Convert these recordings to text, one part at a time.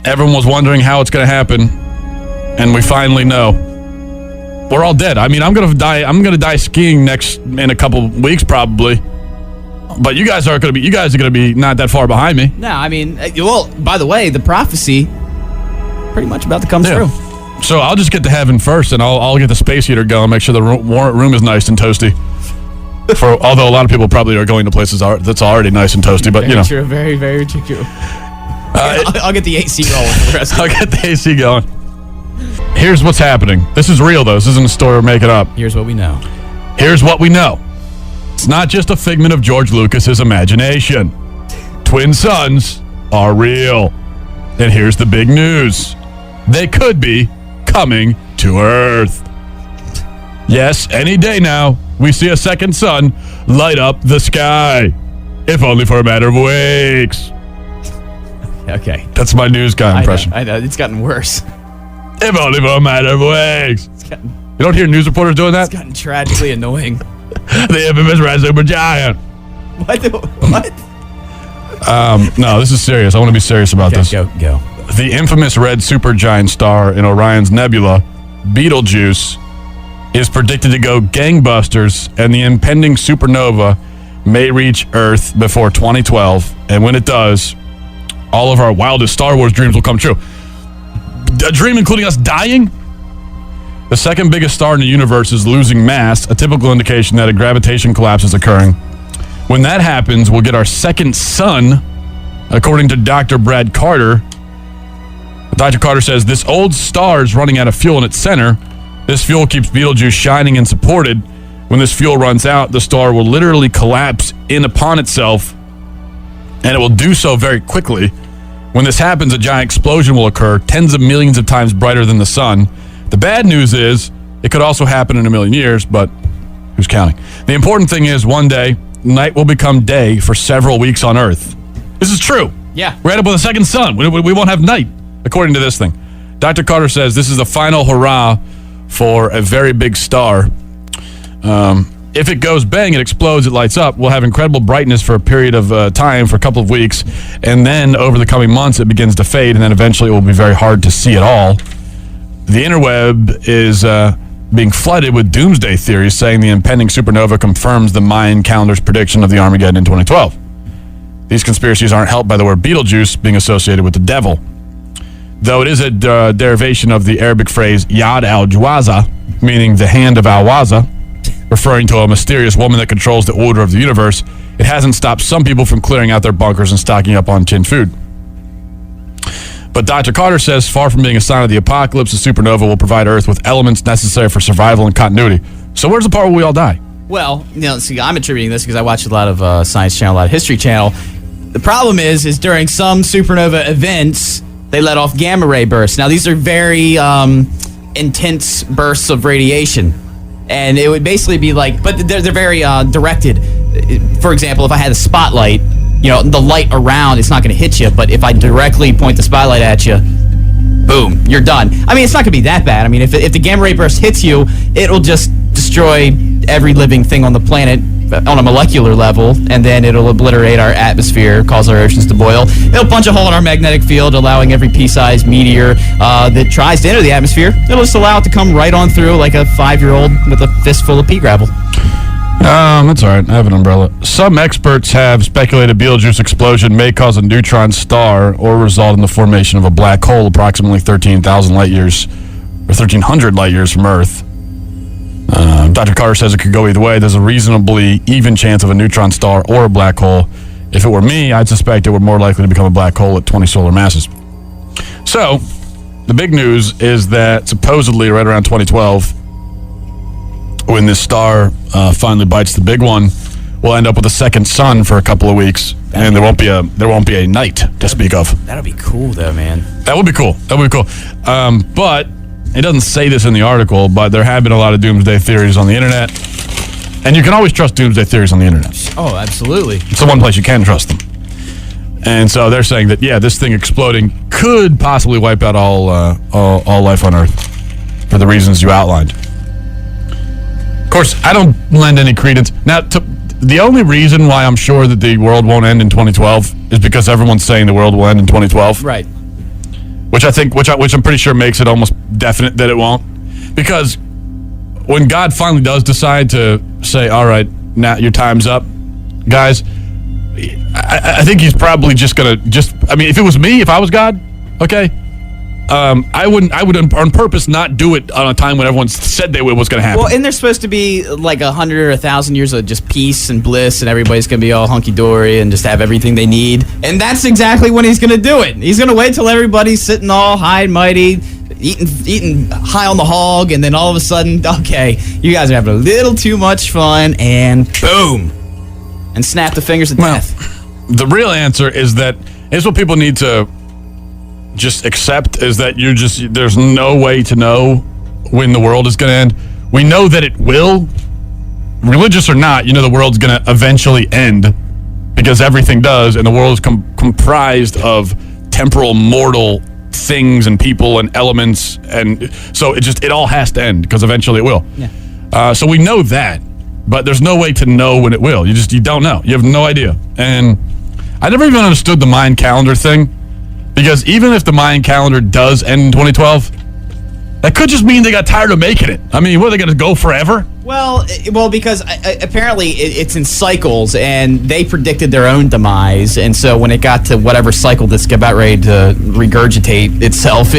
Everyone was wondering how it's going to happen, and we finally know. We're all dead. I mean, I'm going to die. I'm going to die skiing in a couple weeks probably. But you guys are going to be not that far behind me. No, I mean, well, by the way, the prophecy pretty much about to come true. So I'll just get to heaven first, and I'll get the space heater going, make sure the room is nice and toasty. Although a lot of people probably are going to places that's already nice and toasty, but very true, very, very true. I'll get the AC going for the rest. I'll get the AC going. Here's what's happening. This is real, though. This isn't a story we're making up. Here's what we know. Here's what we know. It's not just a figment of George Lucas's imagination. Twin suns are real. And here's the big news. They could be coming to Earth. Yes, any day now, we see a second sun light up the sky. If only for a matter of weeks. Okay. That's my news guy impression. I know. It's gotten worse. If only for a matter of weeks. You don't hear news reporters doing that? It's gotten tragically annoying. The infamous red supergiant. What? No, this is serious. I want to be serious about this. Go. The infamous red supergiant star in Orion's nebula, Betelgeuse, is predicted to go gangbusters, and the impending supernova may reach Earth before 2012. And when it does, all of our wildest Star Wars dreams will come true. A dream including us dying? The second biggest star in the universe is losing mass, a typical indication that a gravitation collapse is occurring. When that happens, we'll get our second sun, according to Dr. Brad Carter. Dr. Carter says this old star is running out of fuel in its center. This fuel keeps Betelgeuse shining and supported. When this fuel runs out, the star will literally collapse in upon itself, and it will do so very quickly. When this happens, a giant explosion will occur, tens of millions of times brighter than the sun. The bad news is it could also happen in a million years, but who's counting? The important thing is one day, night will become day for several weeks on Earth. This is true. Yeah. We're headed with a second sun. We won't have night, according to this thing. Dr. Carter says this is the final hurrah for a very big star. If it goes bang, it explodes, it lights up. We'll have incredible brightness for a period of time, for a couple of weeks, and then over the coming months, it begins to fade, and then eventually it will be very hard to see at all. The interweb is being flooded with doomsday theories saying the impending supernova confirms the Mayan calendar's prediction of the Armageddon in 2012. These conspiracies aren't helped by the word Betelgeuse being associated with the devil. Though it is a derivation of the Arabic phrase Yad al-Jwaza, meaning the hand of Al-Waza, referring to a mysterious woman that controls the order of the universe, it hasn't stopped some people from clearing out their bunkers and stocking up on tinned food. But Dr. Carter says, far from being a sign of the apocalypse, the supernova will provide Earth with elements necessary for survival and continuity. So where's the part where we all die? Well, see, I'm attributing this because I watch a lot of Science Channel, a lot of History Channel. The problem is during some supernova events, they let off gamma ray bursts. Now, these are very intense bursts of radiation. And it would basically be like, but they're very directed. For example, if I had a spotlight, the light around, it's not going to hit you. But if I directly point the spotlight at you, boom, you're done. I mean, it's not going to be that bad. I mean, if the gamma ray burst hits you, it'll just destroy every living thing on the planet on a molecular level, and then it'll obliterate our atmosphere, cause our oceans to boil. It'll punch a hole in our magnetic field, allowing every pea-sized meteor that tries to enter the atmosphere, it'll just allow it to come right on through like a 5-year-old with a fistful of pea gravel. That's all right. I have an umbrella. Some experts have speculated Betelgeuse explosion may cause a neutron star or result in the formation of a black hole approximately 13,000 light years, or 1,300 light years from Earth. Dr. Carter says it could go either way. There's a reasonably even chance of a neutron star or a black hole. If it were me, I'd suspect it would more likely to become a black hole at 20 solar masses. So, the big news is that supposedly right around 2012, when this star finally bites the big one, we'll end up with a second sun for a couple of weeks, and there won't be a night to speak of. That'll be cool, though, man. That would be cool. But it doesn't say this in the article, but there have been a lot of doomsday theories on the internet. And you can always trust doomsday theories on the internet. Oh, absolutely. It's the one place you can trust them. And so they're saying that, this thing exploding could possibly wipe out all life on Earth for the reasons you outlined. Of course, I don't lend any credence. Now, the only reason why I'm sure that the world won't end in 2012 is because everyone's saying the world will end in 2012. Right. which I'm pretty sure makes it almost definite that it won't. Because when God finally does decide to say, all right, now your time's up, guys, I think he's probably just going to if it was me, if I was God, okay, I would on purpose not do it on a time when everyone said they was going to happen. Well, and there's supposed to be like 100 or 1,000 years of just peace and bliss, and everybody's going to be all hunky-dory and just have everything they need. And that's exactly when he's going to do it. He's going to wait till everybody's sitting all high and mighty, eating high on the hog, and then all of a sudden, okay, you guys are having a little too much fun, and boom, and snap the fingers of death. The real answer is that here's what people need to just accept, is that there's no way to know when the world is going to end. We know that it will, religious or not. The world's going to eventually end because everything does, and the world is comprised of temporal, mortal things and people and elements, and so it all has to end because eventually it will. Yeah. So we know that, but there's no way to know when it will. You don't know. You have no idea. And I never even understood the Mayan calendar thing, because even if the Mayan calendar does end in 2012, that could just mean they got tired of making it. I mean, what, are they going to go forever? Well, because apparently it's in cycles, and they predicted their own demise, and so when it got to whatever cycle that's about ready to regurgitate itself,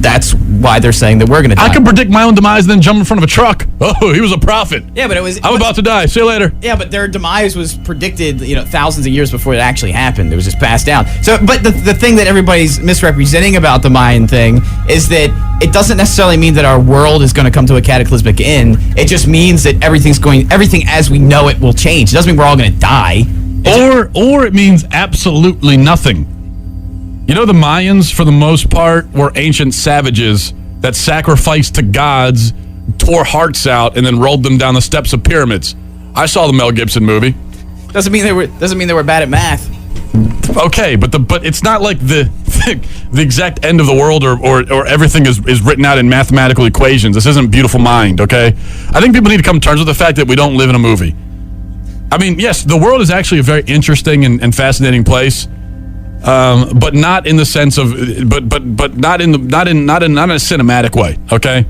that's why they're saying that we're going to die. I can predict my own demise and then jump in front of a truck. Oh, he was a prophet. Yeah, but I'm about to die. See you later. Yeah, but their demise was predicted, thousands of years before it actually happened. It was just passed down. So, but the thing that everybody's misrepresenting about the Mayan thing is that it doesn't necessarily mean that our world is going to come to a cataclysmic end. It just means that everything as we know it will change. It doesn't mean we're all going to die. Or it means absolutely nothing. The Mayans, for the most part, were ancient savages that sacrificed to gods, tore hearts out, and then rolled them down the steps of pyramids. I saw the Mel Gibson movie. Doesn't mean they were bad at math. Okay, but it's not like the exact end of the world or everything is written out in mathematical equations. This isn't Beautiful Mind, okay? I think people need to come to terms with the fact that we don't live in a movie. I mean, yes, the world is actually a very interesting and fascinating place, but not in the sense of but not in a cinematic way, okay?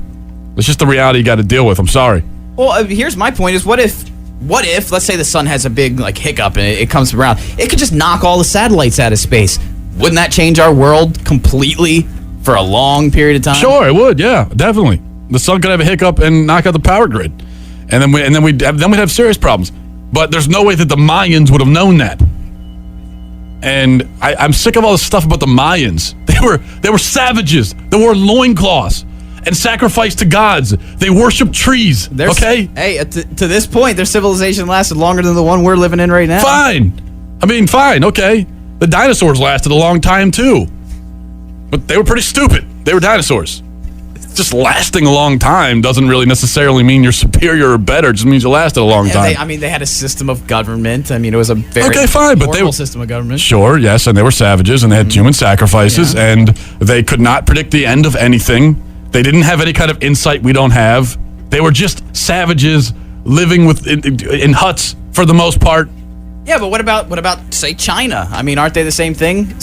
It's just the reality you got to deal with. I'm sorry. Well, here's my point: is what if, let's say the sun has a big hiccup and it comes around, it could just knock all the satellites out of space. Wouldn't that change our world completely for a long period of time? Sure, it would. Yeah, definitely. The sun could have a hiccup and knock out the power grid, and then we'd have serious problems. But there's no way that the Mayans would have known that. And I'm sick of all this stuff about the Mayans. They were savages. They wore loincloths and sacrificed to gods. They worship trees. Okay? Hey, to this point, their civilization lasted longer than the one we're living in right now. Fine. I mean, fine. Okay. The dinosaurs lasted a long time, too. But they were pretty stupid. They were dinosaurs. Just lasting a long time doesn't really necessarily mean you're superior or better. It just means you lasted a long time. They had a system of government. I mean, it was a very horrible system of government. Sure, yes, and they were savages, and they had human sacrifices, and they could not predict the end of anything. They didn't have any kind of insight we don't have. They were just savages living in huts for the most part. Yeah, but what about say China? I mean, aren't they the same thing?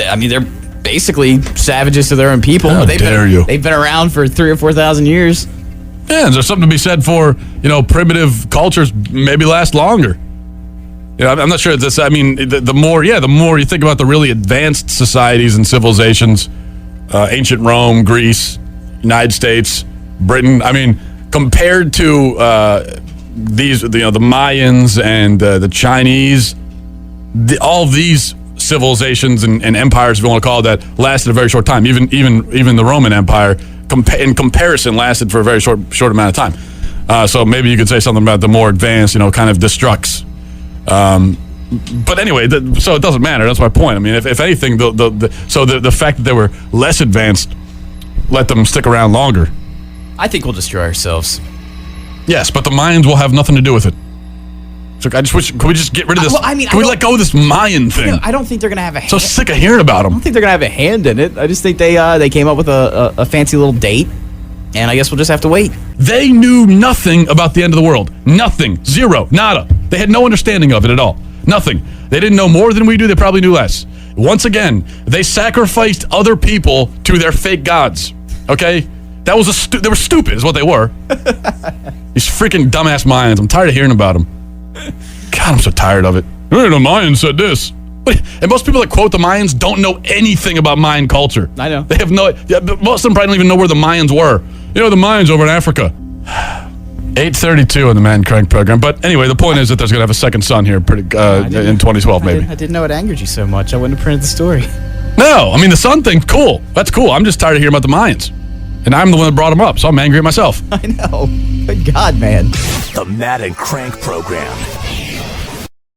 I mean, they're basically savages to their own people. How dare you? They've been around for 3,000 or 4,000 years. Yeah, there's something to be said for, primitive cultures maybe last longer. I'm not sure this. I mean, the more you think about the really advanced societies and civilizations, ancient Rome, Greece, United States, Britain. I mean, compared to the Mayans and the Chinese, all these civilizations and empires, if you want to call it that, lasted a very short time. Even the Roman Empire, in comparison, lasted for a very short amount of time. So maybe you could say something about the more advanced, kind of destructs. But anyway, so it doesn't matter. That's my point. I mean, if anything, the fact that they were less advanced let them stick around longer. I think we'll destroy ourselves. Yes, but the Mayans will have nothing to do with it. So I just wish, could we just get rid of this? Can we let go of this Mayan thing? I don't think they're going to have a hand. So sick of hearing about them. I don't think they're going to have a hand in it. I just think they came up with a fancy little date, and I guess we'll just have to wait. They knew nothing about the end of the world. Nothing. Zero. Nada. They had no understanding of it at all. Nothing. They didn't know more than we do. They probably knew less. Once again, they sacrificed other people to their fake gods. Okay? That was they were stupid is what they were. These freaking dumbass Mayans. I'm tired of hearing about them. God, I'm so tired of it. Hey, the Mayans said this. And most people that quote the Mayans don't know anything about Mayan culture. I know. They have no... Yeah, most of them probably don't even know where the Mayans were. The Mayans over in Africa. 8:32 in the MattandCrank program. But anyway, the point is that there's going to have a second son here in 2012, maybe. I didn't know it angered you so much. I wouldn't have printed the story. No, I mean, the son thing, cool. That's cool. I'm just tired of hearing about the Mayans. And I'm the one that brought them up, so I'm angry at myself. I know. Good God, man. The MattandCrank program.